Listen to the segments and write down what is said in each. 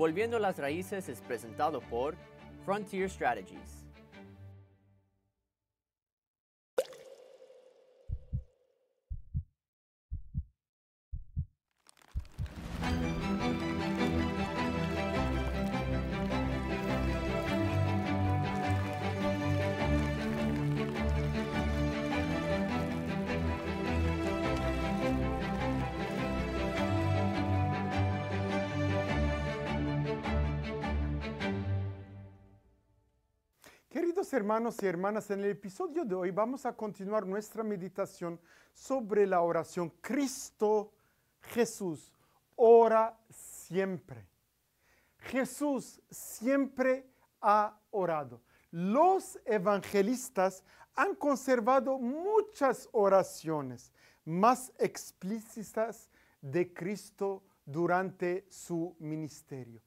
Volviendo a las Raíces es presentado por Frontier Strategies. Queridos hermanos y hermanas, en el episodio de hoy vamos a continuar nuestra meditación sobre la oración. Cristo Jesús ora siempre. Jesús siempre ha orado. Los evangelistas han conservado muchas oraciones más explícitas de Cristo durante su ministerio.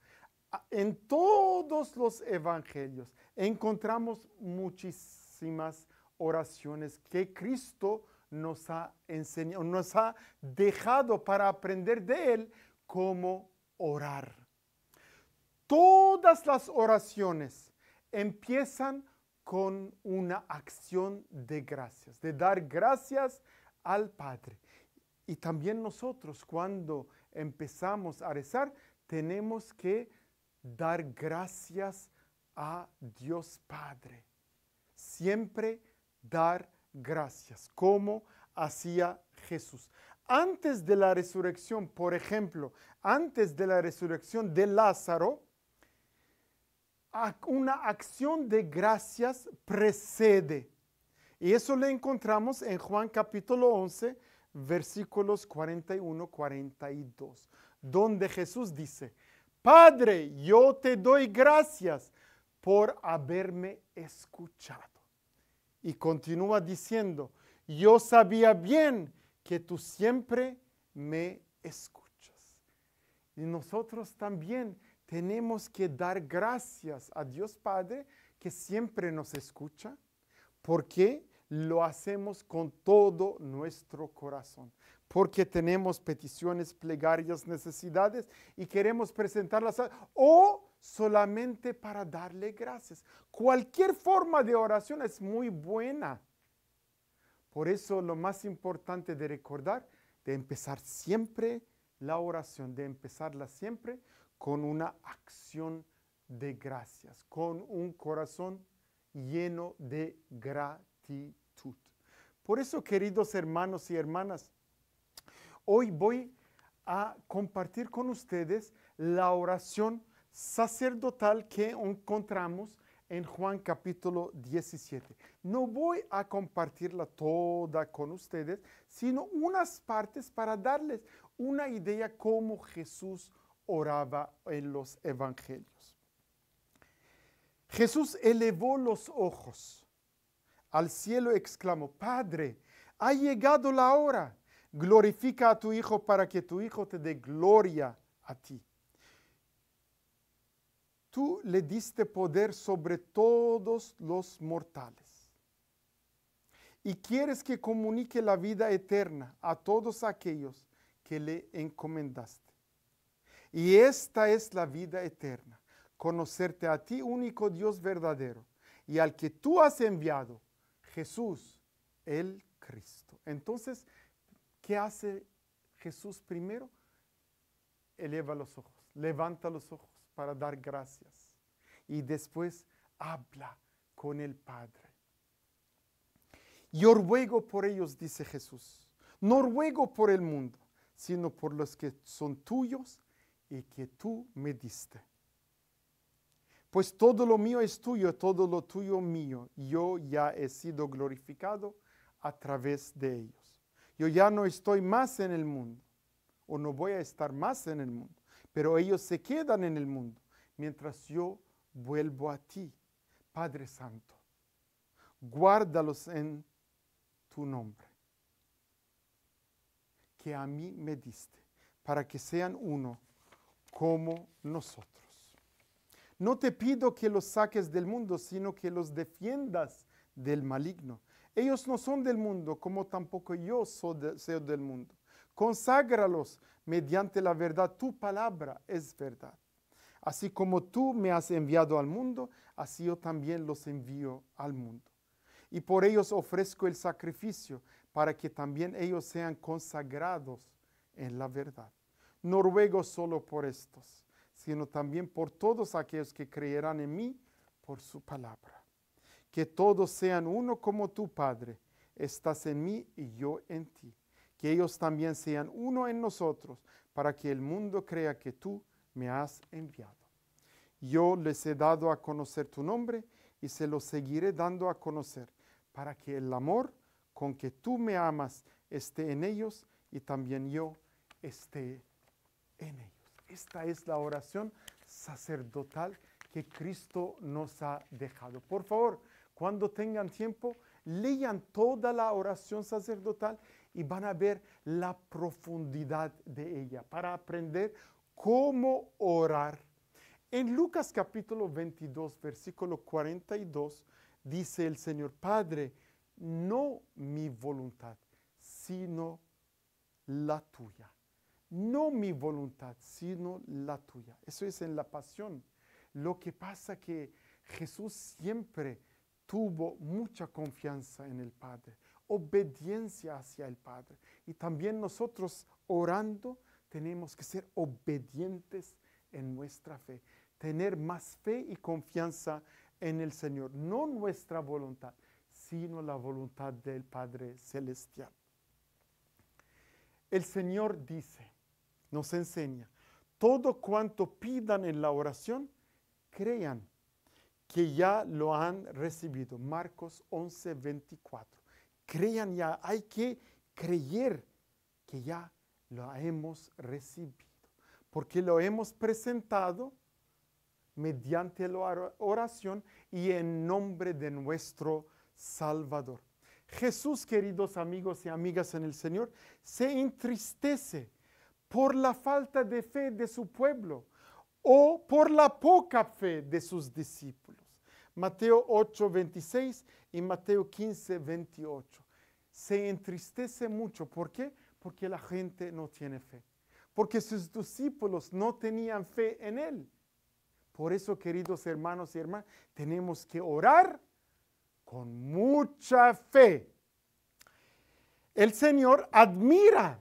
En todos los evangelios encontramos muchísimas oraciones que Cristo nos ha enseñado, nos ha dejado para aprender de Él cómo orar. Todas las oraciones empiezan con una acción de gracias, de dar gracias al Padre. Y también nosotros, cuando empezamos a rezar, tenemos que dar gracias a Dios Padre. Siempre dar gracias, como hacía Jesús. Antes de la resurrección, por ejemplo, antes de la resurrección de Lázaro, una acción de gracias precede. Y eso lo encontramos en Juan capítulo 11, versículos 41-42, donde Jesús dice: Padre, yo te doy gracias por haberme escuchado. Y continúa diciendo: yo sabía bien que tú siempre me escuchas. Y nosotros también tenemos que dar gracias a Dios Padre, que siempre nos escucha, porque lo hacemos con todo nuestro corazón. Porque tenemos peticiones, plegarias, necesidades y queremos presentarlas o solamente para darle gracias. Cualquier forma de oración es muy buena. Por eso lo más importante de recordar, de empezar siempre la oración, de empezarla siempre con una acción de gracias, con un corazón lleno de gratitud. Por eso, queridos hermanos y hermanas, hoy voy a compartir con ustedes la oración sacerdotal que encontramos en Juan capítulo 17. No voy a compartirla toda con ustedes, sino unas partes para darles una idea cómo Jesús oraba en los evangelios. Jesús elevó los ojos al cielo y exclamó: Padre, ha llegado la hora. Glorifica a tu Hijo para que tu Hijo te dé gloria a ti. Tú le diste poder sobre todos los mortales. Y quieres que comunique la vida eterna a todos aquellos que le encomendaste. Y esta es la vida eterna: conocerte a ti, único Dios verdadero, y al que tú has enviado, Jesús, el Cristo. Entonces, ¿qué hace Jesús primero? Eleva los ojos, levanta los ojos para dar gracias. Y después habla con el Padre. Yo ruego por ellos, dice Jesús. No ruego por el mundo, sino por los que son tuyos y que tú me diste. Pues todo lo mío es tuyo, todo lo tuyo mío. Yo ya he sido glorificado a través de ellos. Yo ya no estoy más en el mundo, o no voy a estar más en el mundo, pero ellos se quedan en el mundo, mientras yo vuelvo a ti. Padre Santo, guárdalos en tu nombre, que a mí me diste, para que sean uno como nosotros. No te pido que los saques del mundo, sino que los defiendas del maligno. Ellos no son del mundo, como tampoco yo soy del mundo. Conságralos mediante la verdad. Tu palabra es verdad. Así como tú me has enviado al mundo, así yo también los envío al mundo. Y por ellos ofrezco el sacrificio, para que también ellos sean consagrados en la verdad. No ruego solo por estos, sino también por todos aquellos que creerán en mí por su palabra. Que todos sean uno como tu Padre, estás en mí y yo en ti. Que ellos también sean uno en nosotros, para que el mundo crea que tú me has enviado. Yo les he dado a conocer tu nombre y se lo seguiré dando a conocer, para que el amor con que tú me amas esté en ellos y también yo esté en ellos. Esta es la oración sacerdotal que Cristo nos ha dejado. Por favor, cuando tengan tiempo, lean toda la oración sacerdotal y van a ver la profundidad de ella para aprender cómo orar. En Lucas capítulo 22, versículo 42, dice el Señor: Padre, no mi voluntad, sino la tuya. No mi voluntad, sino la tuya. Eso es en la pasión. Lo que pasa que Jesús siempre tuvo mucha confianza en el Padre, obediencia hacia el Padre. Y también nosotros orando tenemos que ser obedientes en nuestra fe, tener más fe y confianza en el Señor, no nuestra voluntad, sino la voluntad del Padre Celestial. El Señor dice, nos enseña, todo cuanto pidan en la oración, crean que ya lo han recibido. Marcos 11, 24. Crean ya, hay que creer que ya lo hemos recibido, porque lo hemos presentado mediante la oración y en nombre de nuestro Salvador. Jesús, queridos amigos y amigas en el Señor, se entristece por la falta de fe de su pueblo o por la poca fe de sus discípulos. Mateo 8, 26 y Mateo 15, 28. Se entristece mucho. ¿Por qué? Porque la gente no tiene fe. Porque sus discípulos no tenían fe en Él. Por eso, queridos hermanos y hermanas, tenemos que orar con mucha fe. El Señor admira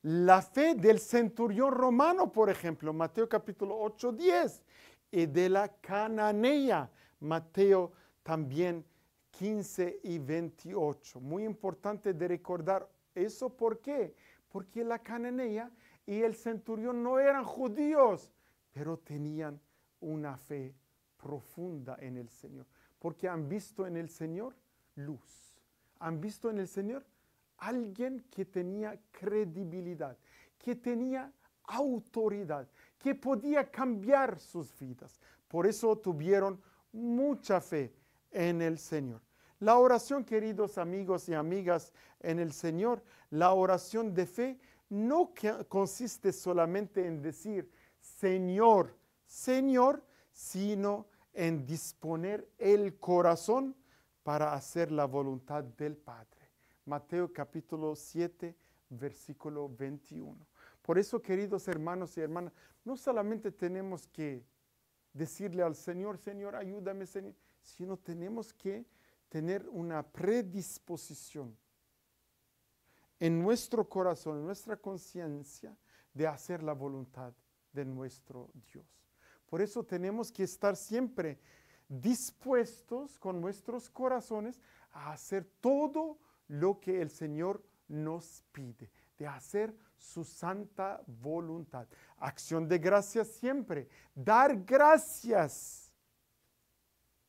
la fe del centurión romano, por ejemplo, Mateo capítulo 8, 10, y de la cananea, Mateo también 15 y 28. Muy importante de recordar eso. ¿Por qué? Porque la cananea y el centurión no eran judíos, pero tenían una fe profunda en el Señor, porque han visto en el Señor luz, han visto en el Señor alguien que tenía credibilidad, que tenía autoridad, que podía cambiar sus vidas. Por eso tuvieron mucha fe en el Señor. La oración, queridos amigos y amigas en el Señor, la oración de fe no consiste solamente en decir Señor, Señor, sino en disponer el corazón para hacer la voluntad del Padre. Mateo capítulo 7, versículo 21. Por eso, queridos hermanos y hermanas, no solamente tenemos que decirle al Señor, Señor, ayúdame, Señor, sino tenemos que tener una predisposición en nuestro corazón, en nuestra conciencia, de hacer la voluntad de nuestro Dios. Por eso tenemos que estar siempre dispuestos con nuestros corazones a hacer todo lo que el Señor nos pide, de hacer su santa voluntad. Acción de gracias siempre, dar gracias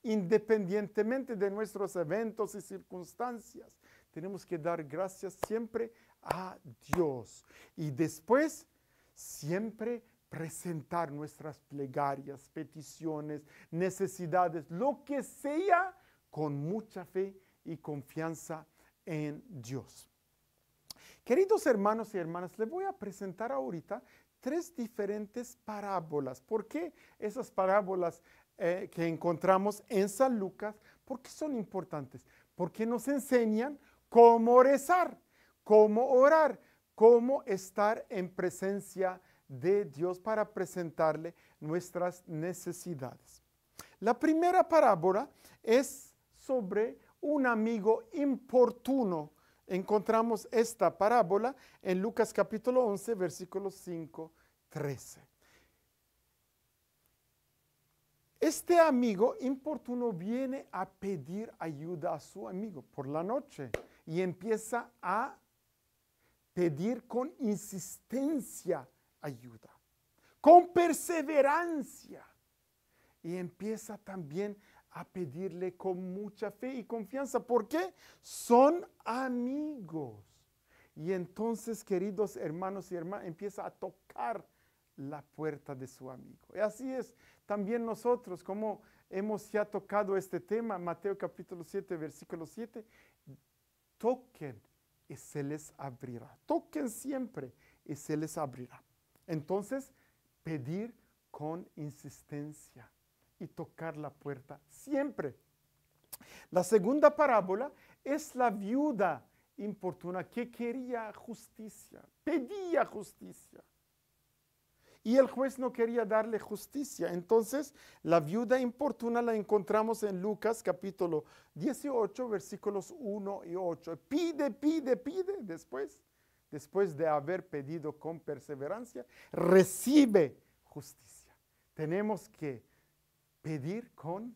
independientemente de nuestros eventos y circunstancias. Tenemos que dar gracias siempre a Dios y después siempre presentar nuestras plegarias, peticiones, necesidades, lo que sea, con mucha fe y confianza en Dios. Queridos hermanos y hermanas, les voy a presentar ahorita 3 diferentes parábolas. ¿Por qué esas parábolas que encontramos en San Lucas? ¿Por qué son importantes? Porque nos enseñan cómo rezar, cómo orar, cómo estar en presencia de Dios para presentarle nuestras necesidades. La primera parábola es sobre un amigo importuno. Encontramos esta parábola en Lucas capítulo 11, versículos 5, 13. Este amigo importuno viene a pedir ayuda a su amigo por la noche y empieza a pedir con insistencia ayuda, con perseverancia, y empieza también a pedirle con mucha fe y confianza. ¿Por qué? Son amigos. Y entonces, queridos hermanos y hermanas, empieza a tocar la puerta de su amigo. Y así es también nosotros, como hemos ya tocado este tema, Mateo capítulo 7, versículo 7, toquen y se les abrirá. Toquen siempre y se les abrirá. Entonces, pedir con insistencia y tocar la puerta siempre. La segunda parábola es la viuda importuna que quería justicia, pedía justicia. Y el juez no quería darle justicia. Entonces, la viuda importuna la encontramos en Lucas capítulo 18, versículos 1 y 8. Pide, pide, pide. Después de haber pedido con perseverancia, recibe justicia. Tenemos que pedir con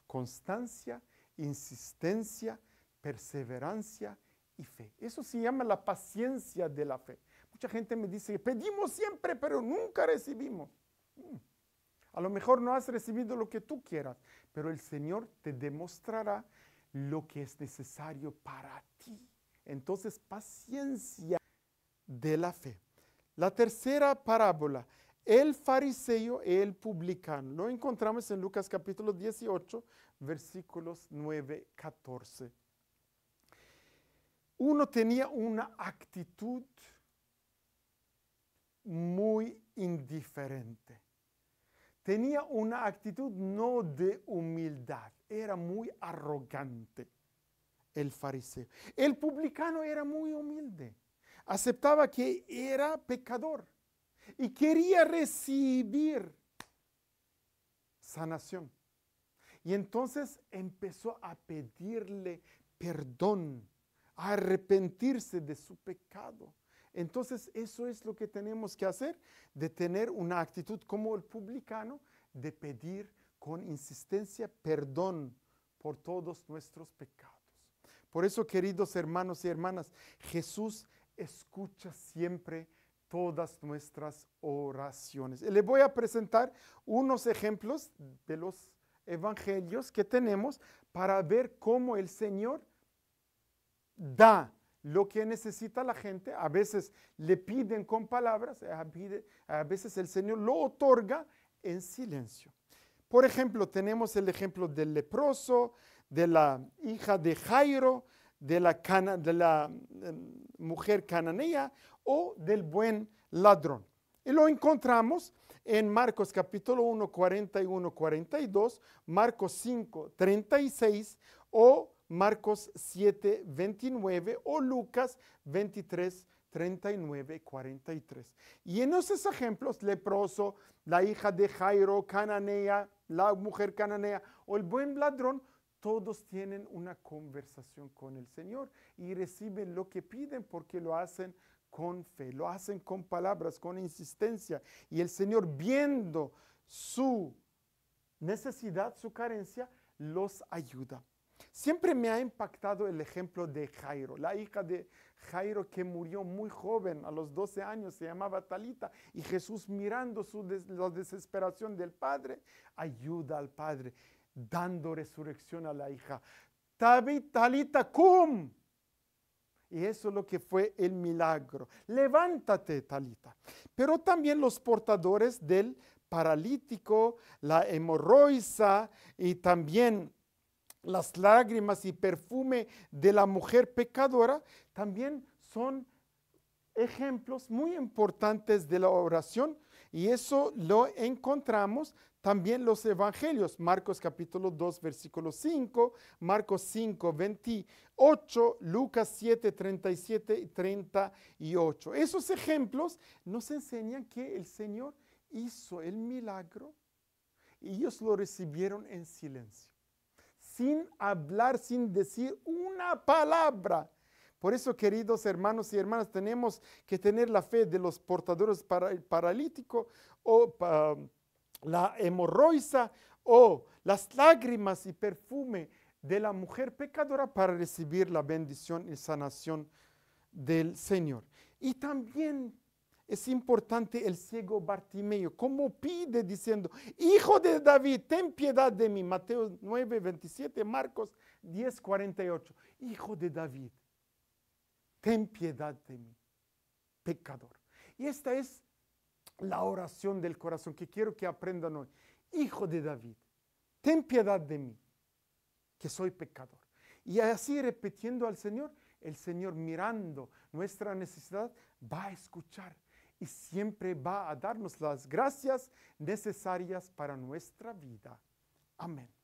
constancia, insistencia, perseverancia y fe. Eso se llama la paciencia de la fe. Mucha gente me dice, pedimos siempre, pero nunca recibimos. A lo mejor no has recibido lo que tú quieras, pero el Señor te demostrará lo que es necesario para ti. Entonces, paciencia de la fe. La tercera parábola, el fariseo y el publicano. Lo encontramos en Lucas capítulo 18, versículos 9, 14. Uno tenía una actitud muy indiferente. Tenía una actitud no de humildad, era muy arrogante el fariseo. El publicano era muy humilde, aceptaba que era pecador y quería recibir sanación. Y entonces empezó a pedirle perdón, a arrepentirse de su pecado. Entonces, eso es lo que tenemos que hacer, de tener una actitud como el publicano, de pedir con insistencia perdón por todos nuestros pecados. Por eso, queridos hermanos y hermanas, Jesús escucha siempre todas nuestras oraciones. Le voy a presentar unos ejemplos de los evangelios que tenemos para ver cómo el Señor da lo que necesita la gente. A veces le piden con palabras, a veces el Señor lo otorga en silencio. Por ejemplo, tenemos el ejemplo del leproso, de la hija de Jairo, de la mujer cananea o del buen ladrón. Y lo encontramos en Marcos capítulo 1, 41, 42, Marcos 5, 36 o Marcos 7, 29 o Lucas 23, 39, 43. Y en esos ejemplos, leproso, la hija de Jairo, cananea, la mujer cananea o el buen ladrón, todos tienen una conversación con el Señor y reciben lo que piden porque lo hacen con fe, lo hacen con palabras, con insistencia. Y el Señor, viendo su necesidad, su carencia, los ayuda. Siempre me ha impactado el ejemplo de Jairo, la hija de Jairo que murió muy joven, a los 12 años, se llamaba Talita, y Jesús, mirando la desesperación del padre, ayuda al padre, dando resurrección a la hija. Talita, cum. Y eso es lo que fue el milagro. Levántate, Talita. Pero también los portadores del paralítico, la hemorroisa y también las lágrimas y perfume de la mujer pecadora, también son ejemplos muy importantes de la oración. Y eso lo encontramos también en los evangelios. Marcos capítulo 2, versículo 5, Marcos 5, 28, Lucas 7, 37 y 38. Esos ejemplos nos enseñan que el Señor hizo el milagro y ellos lo recibieron en silencio, sin hablar, sin decir una palabra. Por eso, queridos hermanos y hermanas, tenemos que tener la fe de los portadores paralíticos o la hemorroisa o las lágrimas y perfume de la mujer pecadora para recibir la bendición y sanación del Señor. Y también es importante el ciego Bartimeo, como pide diciendo, Hijo de David, ten piedad de mí. Mateo 9, 27, Marcos 10, 48. Hijo de David, ten piedad de mí, pecador. Y esta es la oración del corazón que quiero que aprendan hoy. Hijo de David, ten piedad de mí, que soy pecador. Y así repitiendo al Señor, el Señor mirando nuestra necesidad va a escuchar y siempre va a darnos las gracias necesarias para nuestra vida. Amén.